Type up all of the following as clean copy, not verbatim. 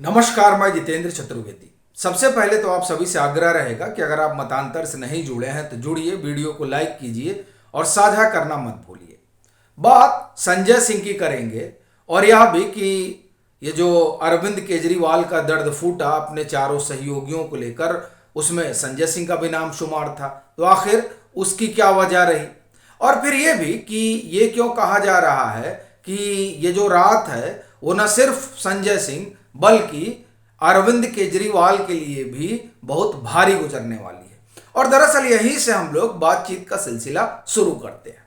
नमस्कार, मैं जितेंद्र चतुर्वेदी। सबसे पहले तो आप सभी से आग्रह रहेगा कि अगर आप मतांतर से नहीं जुड़े हैं तो जुड़िए, वीडियो को लाइक कीजिए और साझा करना मत भूलिए। बात संजय सिंह की करेंगे और यह भी कि ये जो अरविंद केजरीवाल का दर्द फूटा अपने चारों सहयोगियों को लेकर, उसमें संजय सिंह का भी नाम शुमार था, तो आखिर उसकी क्या वजह रही। और फिर ये भी कि ये क्यों कहा जा रहा है कि ये जो रात है वो न सिर्फ संजय सिंह बल्कि अरविंद केजरीवाल के लिए भी बहुत भारी गुजरने वाली है। और दरअसल यहीं से हम लोग बातचीत का सिलसिला शुरू करते हैं।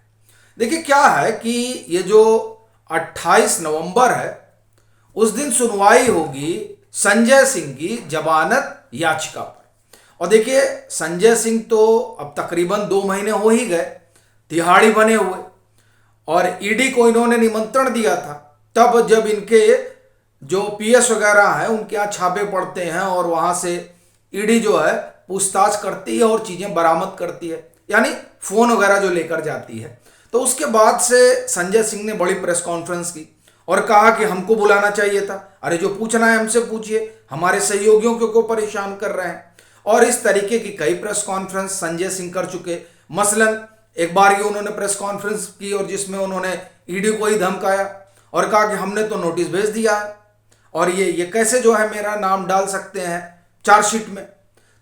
देखिए क्या है कि ये जो 28 नवंबर है उस दिन सुनवाई होगी संजय सिंह की जमानत याचिका पर। और देखिए संजय सिंह तो अब तकरीबन 2 महीने हो ही गए तिहाड़ी बने हुए, और ईडी को इन्होंने निमंत्रण दिया था तब जब इनके जो पीएस वगैरह हैं उनके यहाँ छापे पड़ते हैं और वहां से ईडी जो है पूछताछ करती है और चीजें बरामद करती है, यानी फोन वगैरह जो लेकर जाती है। तो उसके बाद से संजय सिंह ने बड़ी प्रेस कॉन्फ्रेंस की और कहा कि हमको बुलाना चाहिए था, अरे जो पूछना है हमसे पूछिए, हमारे सहयोगियों को परेशान कर रहे हैं। और इस तरीके की कई प्रेस कॉन्फ्रेंस संजय सिंह कर चुके। मसलन एक बार ये उन्होंने प्रेस कॉन्फ्रेंस की और जिसमें उन्होंने ईडी को ही धमकाया और कहा कि हमने तो नोटिस भेज दिया है और ये कैसे जो है मेरा नाम डाल सकते हैं चार्जशीट में।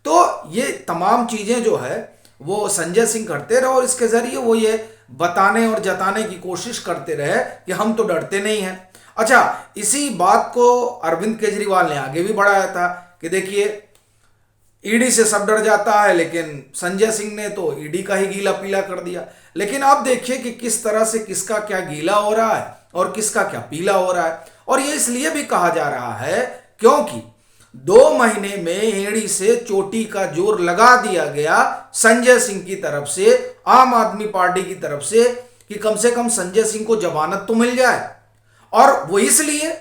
तो ये तमाम चीजें जो है वो संजय सिंह करते रहे और इसके जरिए वो ये बताने और जताने की कोशिश करते रहे कि हम तो डरते नहीं हैं। अच्छा, इसी बात को अरविंद केजरीवाल ने आगे भी बढ़ाया था कि देखिए ईडी से सब डर जाता है, लेकिन संजय सिंह ने तो ईडी का ही गीला पीला कर दिया। लेकिन आप देखिए कि किस तरह से किसका क्या गीला हो रहा है और किसका क्या पीला हो रहा है। और ये इसलिए भी कहा जा रहा है क्योंकि 2 महीने में एड़ी से चोटी का जोर लगा दिया गया संजय सिंह की तरफ से, आम आदमी पार्टी की तरफ से कम कम संजय सिंह को जमानत तो मिल जाए। और वो इसलिए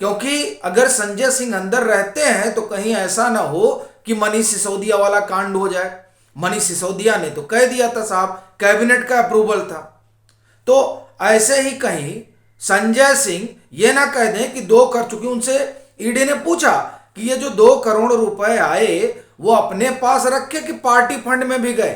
क्योंकि अगर संजय सिंह अंदर रहते हैं तो कहीं ऐसा ना हो कि मनीष सिसोदिया वाला कांड हो जाए। मनीष सिसोदिया ने तो कह दिया था साहब, कैबिनेट का अप्रूवल था, तो ऐसे ही कहीं संजय सिंह ये ना कह दें कि 2 कर चुके। उनसे ईडी ने पूछा कि ये जो 2 करोड़ रुपए आए वो अपने पास रखे कि पार्टी फंड में भी गए।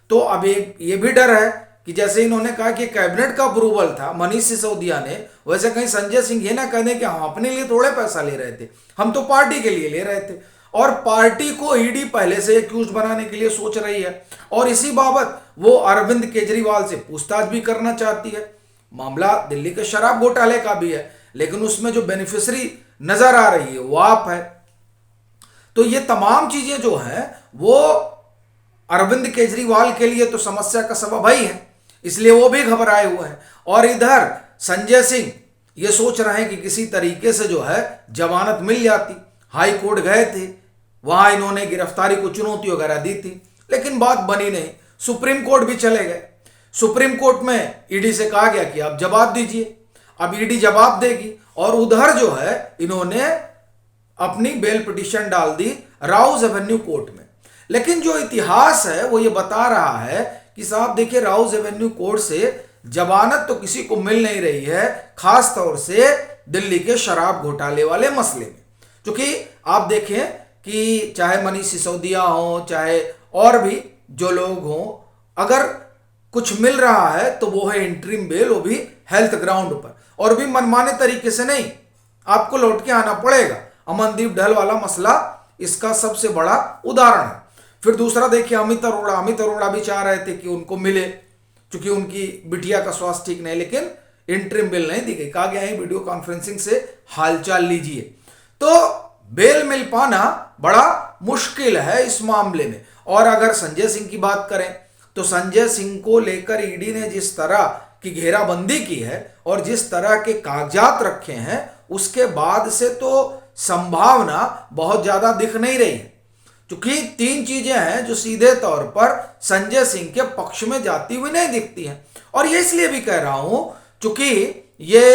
तो अब ये भी डर है कि जैसे इन्होंने कहा कि कैबिनेट का अप्रूवल था मनीष सिसोदिया ने, वैसे कहीं संजय सिंह ये ना कह दें कि हम अपने लिए थोड़े पैसा ले रहे थे, हम तो पार्टी के लिए ले रहे थे। और पार्टी को ईडी पहले से एक्यूज बनाने के लिए सोच रही है और इसी बाबत वो अरविंद केजरीवाल से पूछताछ भी करना चाहती है। मामला दिल्ली के शराब घोटाले का भी है, लेकिन उसमें जो बेनिफिशियरी नजर आ रही है वो आप है। तो ये तमाम चीजें जो हैं वो अरविंद केजरीवाल के लिए तो समस्या का सबब ही है, इसलिए वो भी घबराए हुए हैं। और इधर संजय सिंह ये सोच रहे हैं कि किसी तरीके से जो है जमानत मिल जाती। हाई कोर्ट गए थे, वहां इन्होंने गिरफ्तारी को चुनौती वगैरह दी थी, लेकिन बात बनी नहीं। सुप्रीम कोर्ट भी चले गए। सुप्रीम कोर्ट में ईडी से कहा गया कि आप जवाब दीजिए। अब ईडी जवाब देगी और उधर जो है इन्होंने अपनी बेल पिटीशन डाल दी राउज एवेन्यू कोर्ट में। लेकिन जो इतिहास है वो ये बता रहा है कि साहब देखिए, राउज एवेन्यू कोर्ट से जमानत तो किसी को मिल नहीं रही है, खास तौर से दिल्ली के शराब घोटाले वाले मसले में। क्योंकि आप देखें कि चाहे मनीष सिसोदिया हो चाहे और भी जो लोग हों, अगर कुछ मिल रहा है तो वो है इंटरिम बेल, वो भी हेल्थ ग्राउंड पर, और भी मनमाने तरीके से नहीं, आपको लौट के आना पड़ेगा। अमनदीप ढल वाला मसला इसका सबसे बड़ा उदाहरण है। फिर दूसरा देखिए अमित अरोड़ा भी चाह रहे थे कि उनको मिले क्योंकि उनकी बिटिया का स्वास्थ्य ठीक नहीं, लेकिन इंटरिम बेल नहीं दी गई। कहा गया है वीडियो कॉन्फ्रेंसिंग से हालचाल लीजिए। तो बेल मिल पाना बड़ा मुश्किल है इस मामले में। और अगर संजय सिंह की बात करें तो संजय सिंह को लेकर ईडी ने जिस तरह की घेराबंदी की है और जिस तरह के कागजात रखे हैं, उसके बाद से तो संभावना बहुत ज्यादा दिख नहीं रही है। क्योंकि 3 चीजें हैं जो सीधे तौर पर संजय सिंह के पक्ष में जाती हुई नहीं दिखती हैं। और ये इसलिए भी कह रहा हूं क्योंकि ये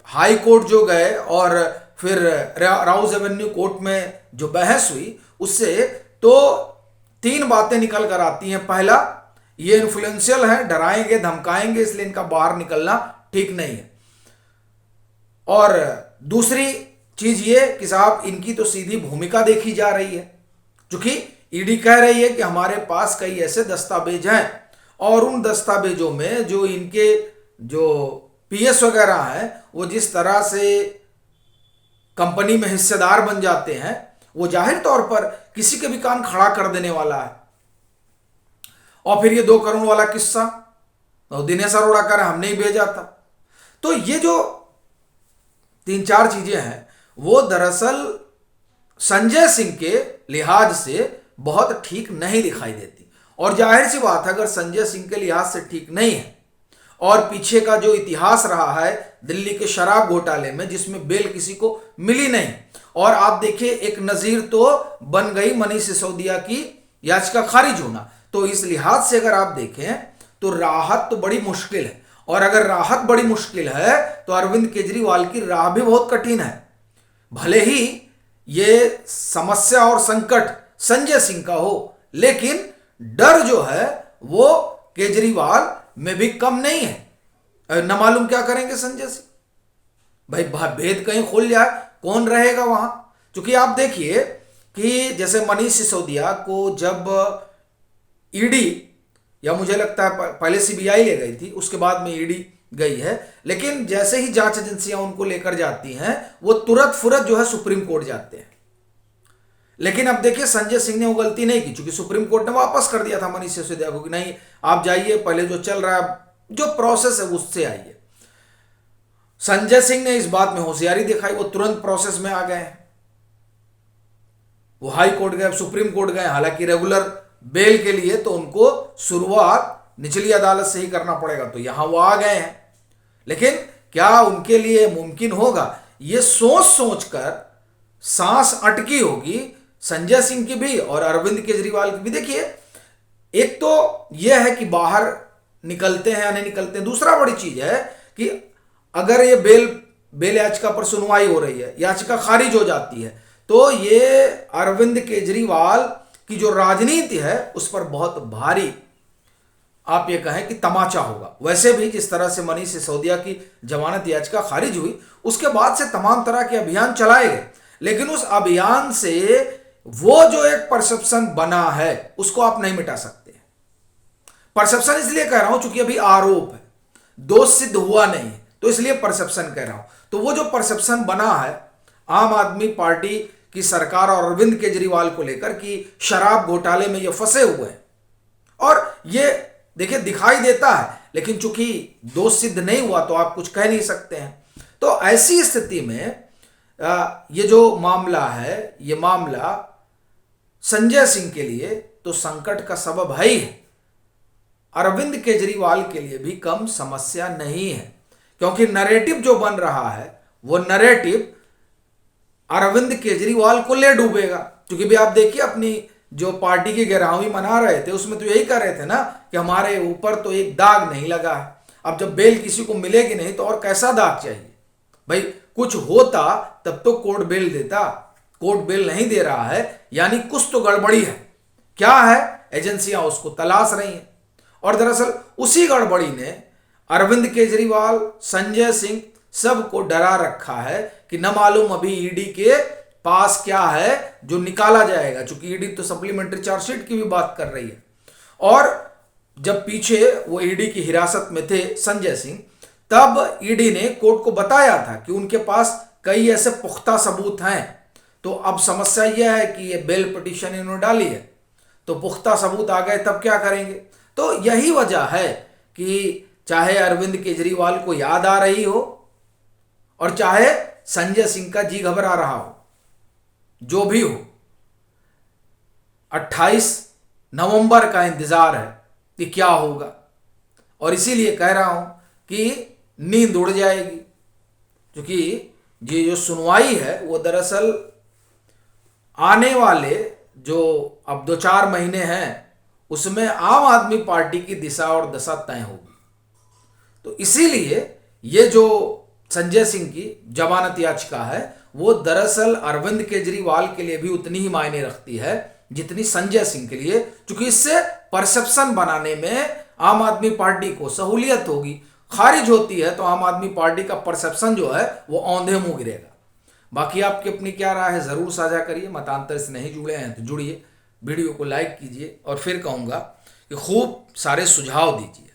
हाई कोर्ट जो गए और फिर राउज एवेन्यू कोर्ट में जो बहस हुई उससे तो 3 बातें निकल कर आती हैं। पहला, ये इन्फ्लुएंशियल है, डराएंगे धमकाएंगे, इसलिए इनका बाहर निकलना ठीक नहीं है। और दूसरी चीज ये कि साहब इनकी तो सीधी भूमिका देखी जा रही है, क्योंकि ईडी कह रही है कि हमारे पास कई ऐसे दस्तावेज हैं और उन दस्तावेजों में जो इनके जो पीएस वगैरह हैं वो जिस तरह से कंपनी में हिस्सेदार बन जाते हैं वो जाहिर तौर पर किसी के भी कान खड़ा कर देने वाला है। और फिर ये 2 करोड़ वाला किस्सा तो दिनेश अरोड़ा कर हमने ही भेजा था। तो ये जो 3-4 चीजें हैं वो दरअसल संजय सिंह के लिहाज से बहुत ठीक नहीं दिखाई देती। और जाहिर सी बात है, अगर संजय सिंह के लिहाज से ठीक नहीं है और पीछे का जो इतिहास रहा है दिल्ली के शराब घोटाले में जिसमें बेल किसी को मिली नहीं, और आप देखिए एक नजीर तो बन गई मनीष सिसोदिया की याचिका खारिज होना, तो इस लिहाज से अगर आप देखें तो राहत तो बड़ी मुश्किल है। और अगर राहत बड़ी मुश्किल है तो अरविंद केजरीवाल की राह भी बहुत कठिन है। भले ही ये समस्या और संकट संजय सिंह का हो, लेकिन डर जो है वो केजरीवाल में भी कम नहीं है। न मालूम क्या करेंगे संजय सिंह, भाई भेद कहीं खुल जाए कौन रहेगा वहां। क्योंकि आप देखिए कि जैसे मनीष सिसोदिया को जब ईडी, या मुझे लगता है पहले सीबीआई ले गई थी, उसके बाद में ईडी गई है, लेकिन जैसे ही जांच एजेंसियां उनको लेकर जाती हैं वो तुरंत फुरत जो है सुप्रीम कोर्ट जाते हैं। लेकिन अब देखिए संजय सिंह ने वो गलती नहीं की, क्योंकि सुप्रीम कोर्ट ने वापस कर दिया था मनीष सिसोदिया को कि नहीं आप जाइए, पहले जो चल रहा है जो प्रोसेस है उससे आइए। संजय सिंह ने इस बात में होशियारी दिखाई, वो तुरंत प्रोसेस में आ गए, वो हाई कोर्ट गए, सुप्रीम कोर्ट गए। हालांकि रेगुलर बेल के लिए तो उनको शुरुआत निचली अदालत से ही करना पड़ेगा, तो यहां वो आ गए हैं। लेकिन क्या उनके लिए मुमकिन होगा, ये सोच सोच कर सांस अटकी होगी संजय सिंह की भी और अरविंद केजरीवाल की भी। देखिए एक तो यह है कि बाहर निकलते हैं या नहीं निकलते हैं, दूसरा बड़ी चीज है कि अगर ये बेल याचिका पर सुनवाई हो रही है, याचिका खारिज हो जाती है, तो ये अरविंद केजरीवाल की जो राजनीति है उस पर बहुत भारी आप ये कहें कि तमाचा होगा। वैसे भी जिस तरह से मनीष सिसोदिया की जमानत याचिका खारिज हुई उसके बाद से तमाम तरह के अभियान चलाए गए, लेकिन उस अभियान से वो जो एक परसेप्शन बना है उसको आप नहीं मिटा सकते। परसेप्शन इसलिए कह रहा हूं क्योंकि अभी आरोप है, दोष सिद्ध हुआ नहीं है, तो इसलिए परसेप्शन कह रहा हूं। तो वो जो परसेप्शन बना है आम आदमी पार्टी की सरकार और अरविंद केजरीवाल को लेकर कि शराब घोटाले में ये फंसे हुए हैं, और ये देखिए दिखाई देता है, लेकिन चूंकि दोष सिद्ध नहीं हुआ तो आप कुछ कह नहीं सकते हैं। तो ऐसी स्थिति में ये जो मामला है, ये मामला संजय सिंह के लिए तो संकट का सबब है ही है, अरविंद केजरीवाल के लिए भी कम समस्या नहीं है, क्योंकि नैरेटिव जो बन रहा है वो नैरेटिव अरविंद केजरीवाल को ले डूबेगा। क्योंकि भी आप देखिए अपनी जो पार्टी की 11वीं मना रहे थे उसमें तो यही कह रहे थे ना कि हमारे ऊपर तो एक दाग नहीं लगा है। अब जब बेल किसी को मिलेगी नहीं तो और कैसा दाग चाहिए भाई, कुछ होता तब तो कोर्ट बेल देता, कोर्ट बेल नहीं दे रहा है यानी कुछ तो गड़बड़ी है। क्या है, एजेंसियां उसको तलाश रही हैं, और दरअसल उसी गड़बड़ी ने अरविंद केजरीवाल, संजय सिंह सबको डरा रखा है कि न मालूम अभी ईडी के पास क्या है जो निकाला जाएगा, क्योंकि ईडी तो सप्लीमेंट्री चार्जशीट की भी बात कर रही है। और जब पीछे वो ईडी की हिरासत में थे संजय सिंह, तब ईडी ने कोर्ट को बताया था कि उनके पास कई ऐसे पुख्ता सबूत हैं। तो अब समस्या यह है कि ये बेल पिटीशन इन्होंने डाली है तो पुख्ता सबूत आ गए, तब क्या करेंगे। तो यही वजह है कि चाहे अरविंद केजरीवाल को याद आ रही हो और चाहे संजय सिंह का जी घबरा रहा हो, जो भी हो, 28 नवंबर का इंतजार है कि क्या होगा। और इसीलिए कह रहा हूं कि नींद उड़ जाएगी, क्योंकि ये जो सुनवाई है वो दरअसल आने वाले जो अब 2-4 महीने हैं उसमें आम आदमी पार्टी की दिशा और दशा तय होगी। तो इसीलिए ये जो संजय सिंह की जमानत याचिका है वो दरअसल अरविंद केजरीवाल के लिए भी उतनी ही मायने रखती है जितनी संजय सिंह के लिए, क्योंकि इससे परसेप्शन बनाने में आम आदमी पार्टी को सहूलियत होगी। खारिज होती है तो आम आदमी पार्टी का परसेप्शन जो है वो औंधे मुंह गिरेगा। बाकी आपकी अपनी क्या राय है ज़रूर साझा करिए। मतांतर से नहीं जुड़े हैं तो जुड़िए, वीडियो को लाइक कीजिए और फिर कहूँगा कि खूब सारे सुझाव दीजिए।